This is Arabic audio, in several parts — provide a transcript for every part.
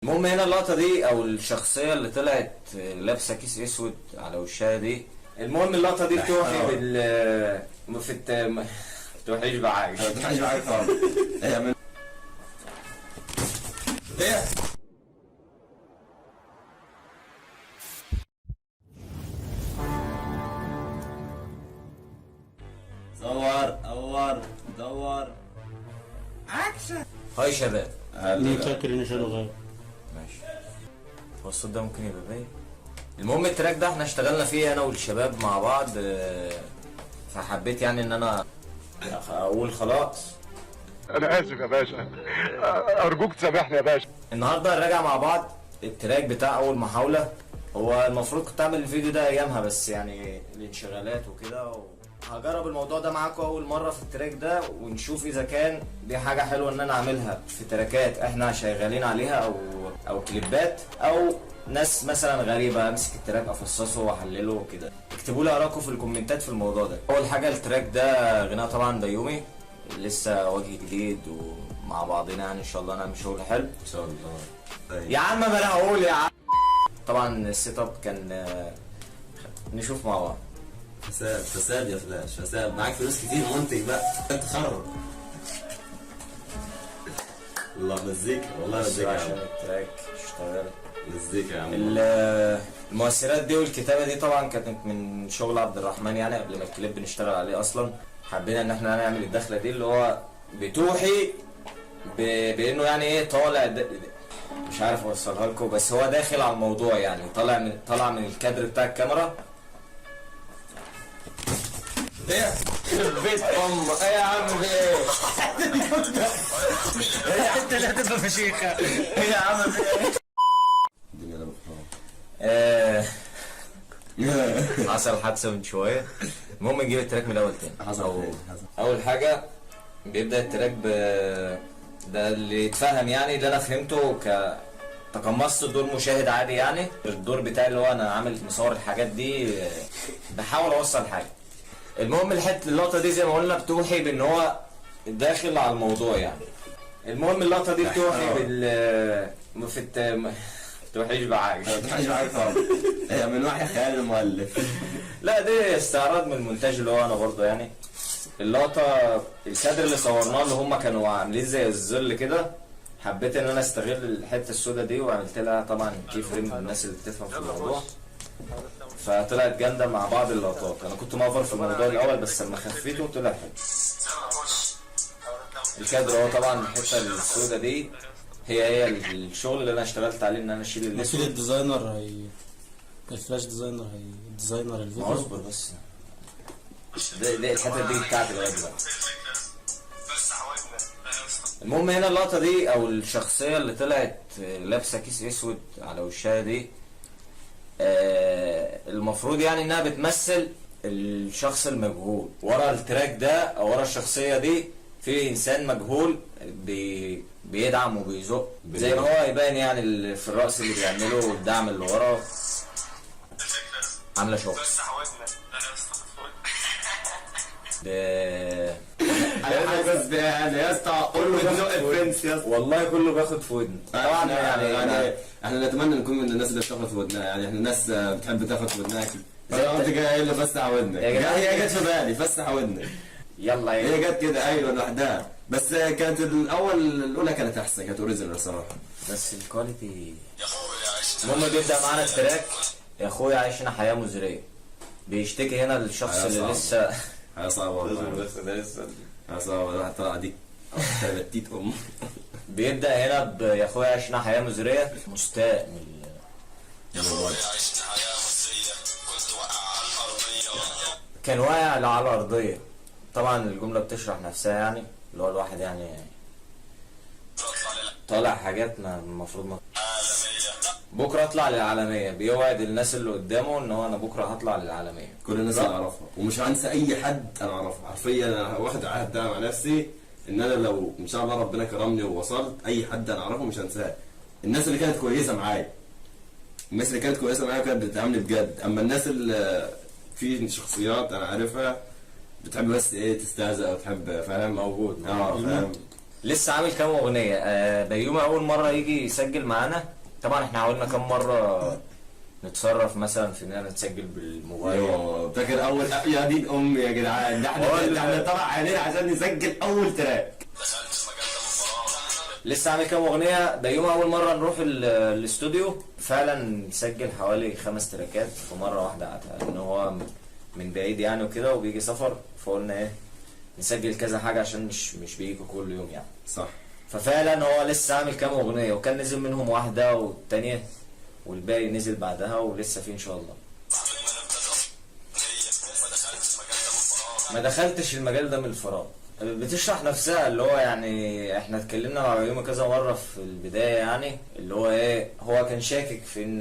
المهم هنا اللقطة دي او الشخصية اللي طلعت لابسة كيس اسود على وشها دي، المهم اللقطة دي بتوحي بتوحيش بحاجة. ما بتوحيش بحاجة خالص. هي من ايه؟ دور اكشن. هاي شباب. مين فاكر ان شاله غير؟ ماشي. هو الصوت ده ممكن يبقى باين. المهم التراك ده احنا اشتغلنا فيه انا والشباب مع بعض، فحبيت يعني ان انا اقول خلاص. انا اسف يا باشا، ارجوك تسامحني يا باشا. النهارده نراجع مع بعض التراك بتاع اول محاولة. هو المفروض كنت اعمل الفيديو ده ايامها، بس يعني الانشغالات وكده، هجرب الموضوع ده معاكم اول مرة في التراك ده، ونشوف اذا كان دي حاجة حلوة ان انا اعملها في تراكات احنا شغالين عليها او كليبات، او ناس مثلا غريبة امسك التراك افصصه واحلله وكده. اكتبوا لي اراءكم في الكومنتات في الموضوع ده. اول حاجة التراك ده غناء طبعا بيومي، لسه وجه جديد ومع بعضنا يعني ان شاء الله نعمل شغل حلو ان شاء الله. يا عم ما انا هقول يا عم. طبعا السيت اب كان نشوف مع بعض. فساد يا فلاش، فساد. معاك فلوس كتير، منتج بقى انت خرب. والله مزيكا، والله مزيكا عشان التراك اشتغل مزيكا يا عم. المؤثرات دي والكتابه دي طبعا كانت من شغل عبد الرحمن، يعني قبل ما الكليب نشتغل عليه اصلا حبينا ان احنا نعمل الدخله دي اللي هو بتوحي بانه يعني ايه طالع مش عارف اوصلها لكم، بس هو داخل على الموضوع يعني طالع من الكادر بتاع الكاميرا. ايه؟ بيت ايه يا عم في ايه؟ انت اللي هتبقى فشيخه. ايه يا عم في ايه؟ الدنيا ده بخير. حصل حادثه من شويه. المهم نجيب التراك من الاول تاني. حصل. اول حاجه بيبدا التراك ده اللي يتفهم يعني، اللي انا فهمته تقمصت دور مشاهد عادي يعني. الدور بتاعي اللي هو انا عامل مصور الحاجات دي، بحاول اوصل حاجه. المهم اللقطه دي زي ما قلنا بتوحي بان هو داخل على الموضوع يعني. المهم اللقطه دي بتوحي بتوحيش بحاجه. ما بتوحيش بحاجة خالص. هي من وحي خيال المؤلف. لا دي استعراض من المونتاج اللي هو انا برضه يعني. اللقطه الكادر اللي صورناه اللي هم كانوا عاملين زي الظل كده، حبيت ان انا استغل الحته السوداء دي وعملت لها طبعا كي فريم للناس اللي بتفهم في الموضوع، فطلعت جامده مع بعض اللقطات. انا كنت مافر في الموضوع الاول بس لما خفيته طلع حلو. الكادر هو طبعا الحته السوداء دي هي الشغل اللي انا اشتغلت عليه، ان انا اشيل مسؤول الديزاينر الفلاش ديزاينر الفيديو. اصبر بس، ده الحته دي بتاعتي لغايه دلوقتي. المهم هنا اللقطه دي او الشخصيه اللي طلعت لابسه كيس اسود على وشها دي، المفروض يعني انها بتمثل الشخص المجهول ورا التراك ده، او ورا الشخصيه دي في انسان مجهول بيدعم وبيزق زي ما هو يبان يعني في الرقص اللي بيعمله والدعم اللي ورا عامله شغل. يا اسطى كله بيزق الفنس يا اسطى، والله كله بياخد في ودن. طبعا يعني احنا نتمنى نكون من الناس اللي بتاخد في ودنها، يعني احنا الناس بتحب تاخد في ودنها كده. انا قلت كده ايه اللي فسح ودنك؟ هي جت في بالي فسح ودنك. يلا هي جت كده ايوه لوحدها، بس كانت الاولى كانت احسن، كانت اوريجينال الصراحه. بس الكواليتي. المهم بيبدا معانا التراك يا اخويا عايشنا حياه مزريه. بيشتكي هنا الشخص اللي لسه حياه صعبه والله. لسه حياه صعبه، الواحد طلع دي تبتيت بيبدا هنا يا اخويا عيشنا حياه مزريه، مستاء من الوضع. كان واقع على الارضيه. طبعا الجمله بتشرح نفسها يعني، اللي هو الواحد يعني طالع حاجات ما المفروض ما بكره اطلع للعالميه. بيوعد الناس اللي قدامه ان هو انا بكره هطلع للعالميه. كل الناس اللي اعرفها ومش هنسى اي حد انا اعرفه حرفيا. انا واخد عهد ده مع نفسي ان انا لو ان شاء الله ربنا كرمني ووصلت، اي حد انا اعرفه مش هنساه. الناس اللي كانت كويسه معايا، الناس اللي كانت كويسه معايا كانت بتعاملني بجد. اما الناس اللي في شخصيات انا عارفها بتحب بس ايه تستهزأ او تحب فاهم موجود. فاهم. لسه عامل كام اغنيه. بيومي اول مره يجي يسجل معانا طبعا احنا حاولنا كم مره نتصرف مثلا في اننا نسجل بالموبايل. ايوه فاكر اول يا دين امي يا جدعان، ده احنا طلع علينا عشان نسجل اول تراك. لسه عامل كام اغنيه ده يوم اول مره نروح الاستوديو، فعلا نسجل حوالي 5 تراكات في مره واحده، ان هو من بعيد يعني وكده وبيجي سفر، فقلنا ايه نسجل كذا حاجه عشان مش بيجوا كل يوم يعني. صح. ففعلا هو لسه عامل كام اغنيه، وكان نزل منهم واحده والتانيه والباقي نزل بعدها، ولسه في ان شاء الله. ما دخلتش المجال ده من الفراغ، بتشرح نفسها اللي هو يعني احنا اتكلمنا مع بيومي كذا مره في البدايه، يعني اللي هو ايه هو كان شاكك في ان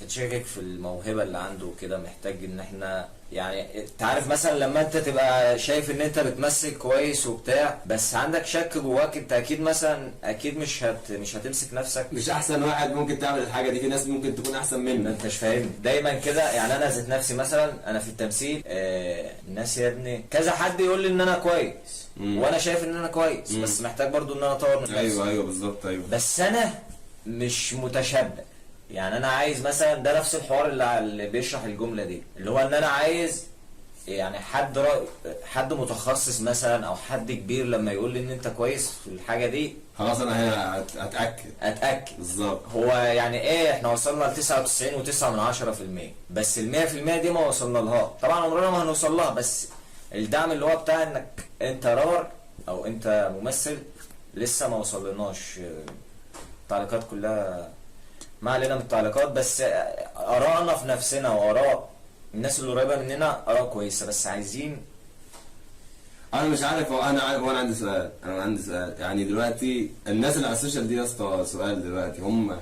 كان شاكك في الموهبه اللي عنده وكده، محتاج ان احنا يعني انت عارف مثلا لما انت تبقى شايف ان انت بتمثل كويس وبتاع، بس عندك شك جواك، انت اكيد مثلا اكيد مش هتمسك نفسك، مش احسن واحد ممكن تعمل الحاجه دي، في ناس ممكن تكون احسن ما منك. انت مش فاهم دايما كده يعني. انا ذات نفسي مثلا انا في التمثيل الناس يا ابني كذا حد يقول لي ان انا كويس، وانا شايف ان انا كويس، بس محتاج برضو ان انا اطور من نفسي. ايوه بالظبط ايوه. بس انا مش متشبع يعني. انا عايز مثلا ده نفس الحوار اللي بيشرح الجمله دي، اللي هو ان انا عايز يعني حد متخصص مثلا او حد كبير لما يقول لي ان انت كويس في الحاجه دي، خلاص انا هنا اتاكد بالظبط. هو يعني ايه احنا وصلنا ل 99.9%، بس ال 100% دي ما وصلنا لها طبعا، عمرنا ما هنوصل لها، بس الدعم اللي هو بتاع انك انت رابر او انت ممثل لسه ما وصلناش. التعليقات كلها ما علينا من التعليقات، بس ارائنا في نفسنا واراء الناس اللي قريبه مننا اراء كويسه، بس عايزين. انا مش عارف، انا عندي سؤال، يعني دلوقتي الناس اللي على السوشيال دي يا اسطى، سؤال دلوقتي هم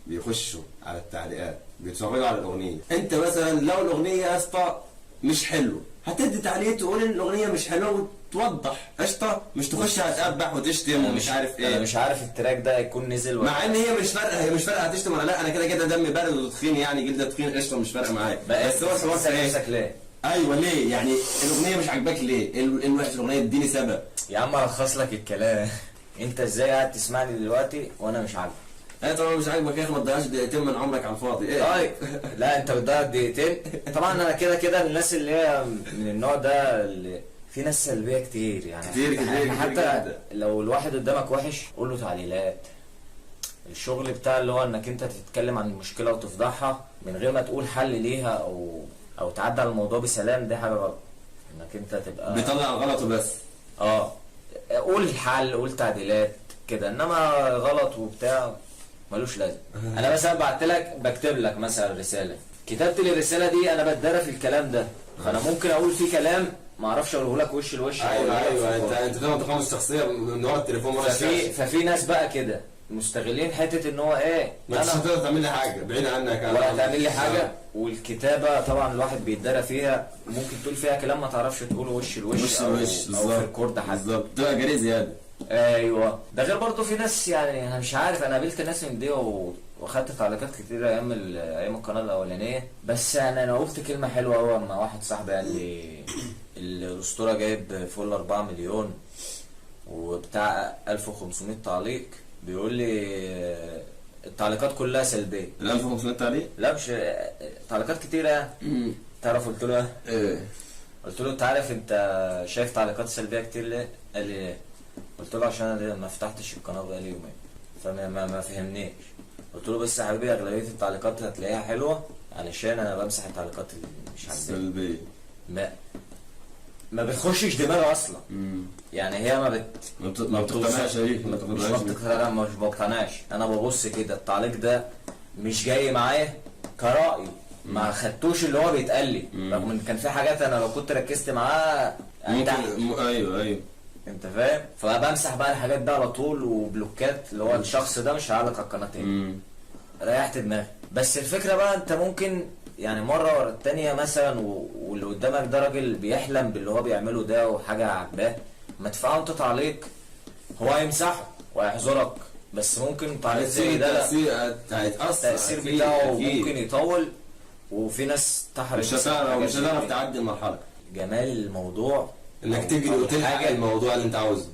بيخشوا على التعليقات بيتفرجوا على الاغنيه، انت مثلا لو الاغنيه يا اسطى مش حلوه هتدي تعليق تقول ان الاغنيه مش حلوه وتوضح قشطه، مش تخش هتقبح وتشتم ومش عارف ايه. انا مش عارف التراك ده هيكون نزل ولا مع ان هي مش فارقه هتشتم ولا لا، انا كده دمي بارد وتخين يعني، جلد تخين قشطه مش فارقه معايا، بس هو الحوار نفسك ليه؟ ايوه ليه يعني الاغنيه مش عاجباك ليه؟ ايه الوحش الاغنيه؟ اديني سبب يا عم الخص لك الكلام. انت ازاي قاعد تسمعني دلوقتي وانا مش عاجبك؟ ايه طبعا مش عاجبك يا اخي، ما تضيعش دقيقتين من عمرك على الفاضي. ايه طيب لا انت بتضيع دقيقتين. طبعا انا كده الناس اللي هي من النوع ده اللي في ناس سلبيه كتير يعني، كتير حتى جدا. لو الواحد قدامك وحش قول له تعليلات. الشغل بتاع اللي هو انك انت تتكلم عن المشكله وتفضحها من غير ما تقول حل ليها او تعدي على الموضوع بسلام، دي حاجه غلط. انك انت تبقى بيطلع غلطه بس. قول حل، قول تعديلات كده، انما غلط وبتاع ملوش لازم. انا مثلا بكتب لك مثلا رساله، كتبت لي الرساله دي انا بتدرى في الكلام ده، فانا ممكن اقول فيه كلام ما اعرفش اقوله لك وش لوش. ايوه انت فاهم تقوم الشخصيه من ورا التليفون ورا الشاشه. ففي ناس بقى كده مستغلين حته ان هو ايه ما انتش هتقدر تعمل لي حاجه بعيد عنك ولا تعمل لي حاجه. والكتابه طبعا الواحد بيتدرى فيها، ممكن تقول فيها كلام ما تعرفش تقوله وش لوش او في الكورد حتى، بالظبط تبقى جري زياده. ايوه ده غير برضه في ناس يعني انا مش عارف، انا قابلت ناس من دي واخدت تعليقات كتير ايام القناه الاولانيه، بس انا قلت كلمه حلوه قوي اما واحد صاحبي قال لي الاسطوره جايب فوق 4 مليون وبتاع 1500 تعليق، بيقول لي التعليقات كلها سلبيه. ال 1500 تعليق؟ لا مش تعليقات كتيره. تعرف قلت له ايه؟ قلت له انت عارف انت شايف تعليقات سلبيه كتير ليه؟ قال لي ليه؟ قلت له عشان انا ما فتحتش القناه بقالي يومين فما فهمنيش. قلت له بس يا حبيبي اغلبيه التعليقات هتلاقيها حلوه علشان انا بمسح التعليقات اللي مش عاجباني سلبيه، ما بتخشش دماغي اصلا. يعني هي ما بتقتنعش بيك، مش بقتنعش. انا ببص كده التعليق ده مش جاي معايا كرأي، ما خدتوش اللي هو بيتقال لي، رغم ان كان في حاجات انا لو كنت ركزت معاها ممكن. ايوه انت فاهم. فبمسح بقى الحاجات دي على طول وبلوكات، اللي هو الشخص ده مش هيعلق على القناه تاني. ريحت دماغي. بس الفكره بقى انت ممكن يعني مره ورا التانيه مثلا واللي قدامك ده راجل بيحلم باللي هو بيعمله ده وحاجه عاجباه، ما تدفعه انت تعليق هو هيمسحه وهيحظرك، بس ممكن تعليق زي ده التأثير بتاعه ممكن يطول، وفي ناس تحرق مش هتعرف تعدي المرحله. جمال الموضوع انك تجري وتلحق الموضوع اللي انت عاوزه.